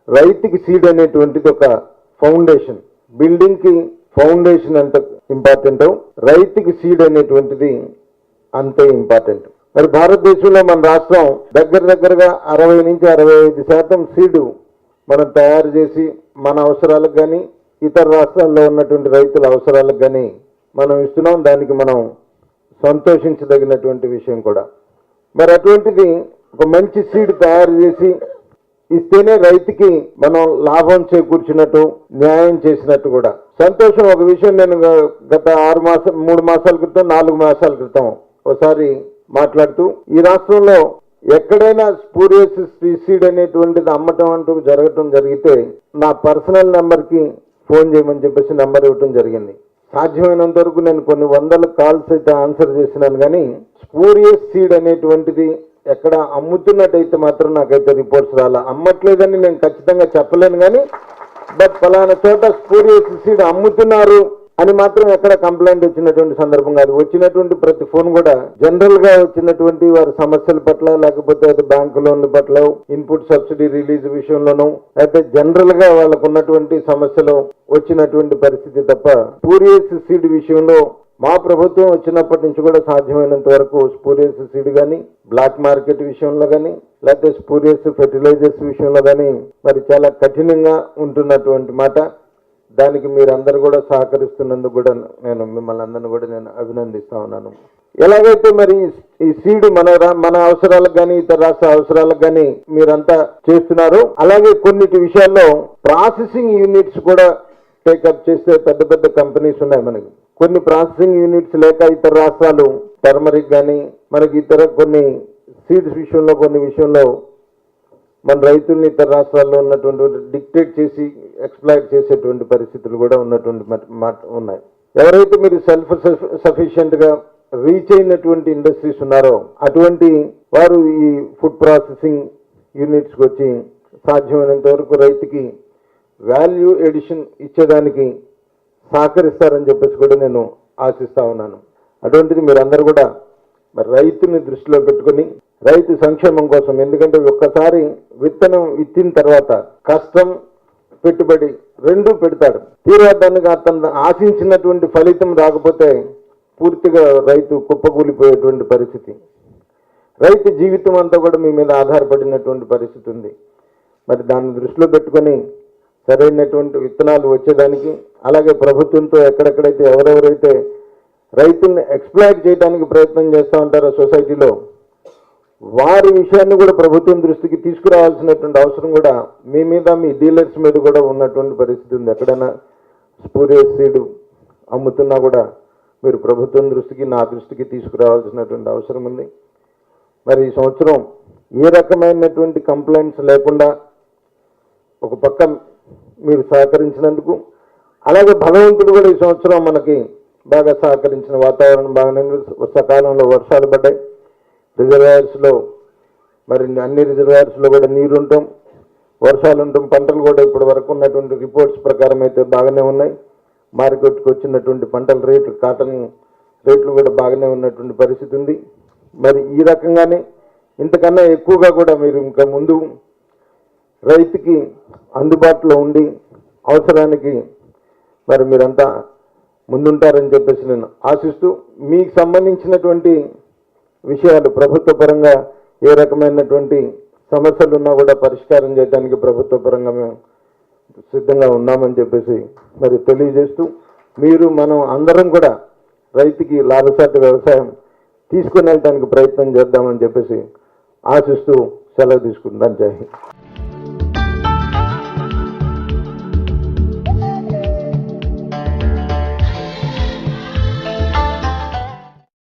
రైతుకి సీడ్ అనేటువంటిది ఒక ఫౌండేషన్. బిల్డింగ్ కి ఫౌండేషన్ ఎంత ఇంపార్టెంటో రైతుకి సీడ్ అనేటువంటిది అంతే ఇంపార్టెంట్. మరి భారతదేశంలో మన రాష్ట్రం దగ్గరగా 60 నుంచి 65% సీడు మనం తయారు చేసి మన అవసరాలకు కానీ ఇతర రాష్ట్రాల్లో ఉన్నటువంటి రైతుల అవసరాలకు కానీ మనం ఇస్తున్నాం. దానికి మనం సంతోషించదగినటువంటి విషయం కూడా. మరి అటువంటిది ఒక మంచి సీడ్ తయారు చేసి ఇస్తేనే రైతుకి మనం లాభం చేకూర్చినట్టు, న్యాయం చేసినట్టు కూడా సంతోషం. ఒక విషయం నేను గత 3 మాసాల క్రితం 4 మాసాల క్రితం ఒకసారి మాట్లాడుతూ ఈ రాష్ట్రంలో ఎక్కడైనా స్పూరియస్ సీడ్ అనేటువంటిది అమ్మటం అంటూ జరిగితే నా పర్సనల్ నెంబర్కి ఫోన్ చేయమని చెప్పేసి నెంబర్ ఇవ్వటం జరిగింది. సాధ్యమైనంత వరకు నేను కొన్ని వందల కాల్స్ అయితే ఆన్సర్ చేసినాను. కానీ స్పూరియస్ సీడ్ అనేటువంటిది ఎక్కడ అమ్ముతున్నట్టయితే మాత్రం నాకైతే రిపోర్ట్స్ రాలా. అమ్మట్లేదని నేను ఖచ్చితంగా చెప్పలేను, కానీ బట్ ఫలానా చోట స్పూరియస్ సీడ్ అమ్ముతున్నారు అని మాత్రం ఎక్కడ కంప్లైంట్ వచ్చినటువంటి సందర్భం కాదు. వచ్చినటువంటి ప్రతి ఫోన్ కూడా జనరల్ గా వచ్చినటువంటి వారి సమస్యల పట్ల, లేకపోతే అయితే బ్యాంకు లోన్ల పట్ల, ఇన్పుట్ సబ్సిడీ రిలీజ్ విషయంలోనూ, అయితే జనరల్ గా వాళ్ళకు ఉన్నటువంటి సమస్యలు వచ్చినటువంటి పరిస్థితి తప్ప స్పూరియస్ సీడ్ విషయంలో మా ప్రభుత్వం వచ్చినప్పటి నుంచి కూడా సాధ్యమైనంత వరకు స్పూరియస్ సీడ్ కానీ, బ్లాక్ మార్కెట్ విషయంలో కానీ, లేకపోతే స్పూరియస్ ఫెర్టిలైజర్స్ విషయంలో కానీ మరి చాలా కఠినంగా ఉంటున్నటువంటి మాట. దానికి మీరందరూ కూడా సహకరిస్తున్నందుకు కూడా నేను మిమ్మల్ని అందరినీ కూడా నేను అభినందిస్తా ఉన్నాను. ఎలాగైతే మరి ఈ సీడ్ మన అవసరాలకు కానీ ఇతర రాష్ట్ర అవసరాలకు కానీ మీరంతా చేస్తున్నారు, అలాగే కొన్నిటి విషయాల్లో ప్రాసెసింగ్ యూనిట్స్ కూడా టేకప్ చేస్తే పెద్ద కంపెనీస్ ఉన్నాయి మనకి. కొన్ని ప్రాసెసింగ్ యూనిట్స్ లేక ఇతర రాష్ట్రాలు టర్మరిక్ కానీ మనకి ఇతర కొన్ని సీడ్స్ విషయంలో కొన్ని విషయంలో మన రైతుల్ని ఇతర రాష్ట్రాల్లో ఉన్నటువంటి డిక్టేట్ చేసి ఎక్స్ప్లాయిట్ చేసేటువంటి పరిస్థితులు కూడా ఉన్నటువంటి ఉన్నాయి. ఎవరైతే మీరు సెల్ఫ్ సఫిషియెంట్ గా రీచ్ అయినటువంటి ఇండస్ట్రీస్ ఉన్నారో అటువంటి వారు ఈ ఫుడ్ ప్రాసెసింగ్ యూనిట్స్కి వచ్చి సాధ్యమైనంత వరకు రైతుకి వాల్యూ ఎడిషన్ ఇచ్చేదానికి సహకరిస్తారని చెప్పేసి కూడా నేను ఆశిస్తా ఉన్నాను. అటువంటిది మీరందరూ కూడా మరి రైతుని దృష్టిలో పెట్టుకొని రైతు సంక్షేమం కోసం, ఎందుకంటే ఒక్కసారి విత్తనం విత్తిన తర్వాత కష్టం, పెట్టుబడి రెండూ పెడతాడు. తీరా దానికి అతను ఆశించినటువంటి ఫలితం రాకపోతే పూర్తిగా రైతు కుప్పకూలిపోయేటువంటి పరిస్థితి. రైతు జీవితం అంతా కూడా మీ మీద ఆధారపడినటువంటి పరిస్థితి ఉంది. మరి దాన్ని దృష్టిలో పెట్టుకొని సరైనటువంటి విత్తనాలు వచ్చేదానికి, అలాగే ప్రభుత్వంతో ఎక్కడెక్కడైతే ఎవరెవరైతే రైతుల్ని ఎక్స్ప్లాయిట్ చేయడానికి ప్రయత్నం చేస్తూ ఉంటారో సొసైటీలో వారి విషయాన్ని కూడా ప్రభుత్వం దృష్టికి తీసుకురావాల్సినటువంటి అవసరం కూడా మీ మీద, మీ డీలర్స్ మీద కూడా ఉన్నటువంటి పరిస్థితి ఉంది. ఎక్కడైనా స్పూరియస్ సీడ్ అమ్ముతున్నా కూడా మీరు ప్రభుత్వం దృష్టికి, నా దృష్టికి తీసుకురావాల్సినటువంటి అవసరం ఉంది. మరి ఈ సంవత్సరం ఏ రకమైనటువంటి కంప్లైంట్స్ లేకుండా ఒక పక్క మీరు సహకరించినందుకు, అలాగే భగవంతుడు కూడా ఈ సంవత్సరం మనకి బాగా సహకరించిన వాతావరణం బాగానే, సకాలంలో వర్షాలు పడ్డాయి. రిజర్వాయర్స్లో మరి అన్ని రిజర్వాయర్స్లో కూడా నీరు ఉండటం, వర్షాలు ఉండటం, పంటలు కూడా ఇప్పటి వరకు ఉన్నటువంటి రిపోర్ట్స్ ప్రకారం అయితే బాగానే ఉన్నాయి. మార్కెట్కి వచ్చినటువంటి పంటల రేట్లు, కాటన్ రేట్లు కూడా బాగానే ఉన్నటువంటి పరిస్థితి ఉంది. మరి ఈ రకంగానే ఇంతకన్నా ఎక్కువగా కూడా మీరు ఇంకా ముందు రైతుకి అందుబాటులో ఉండి అవసరానికి మరి మీరంతా ముందుంటారని చెప్పేసి నేను ఆశిస్తూ, మీకు సంబంధించినటువంటి విషయాలు ప్రభుత్వ పరంగా ఏ రకమైనటువంటి సమస్యలు ఉన్నా కూడా పరిష్కారం చేయడానికి ప్రభుత్వ పరంగా మేము సిద్ధంగా ఉన్నామని చెప్పేసి మరి తెలియజేస్తూ, మీరు మనం అందరం కూడా రైతుకి లాభసాటి వ్యవసాయం తీసుకుని వెళ్ళడానికి ప్రయత్నం చేద్దామని చెప్పేసి ఆశిస్తూ సెలవు తీసుకుంటాను. జై హింద్.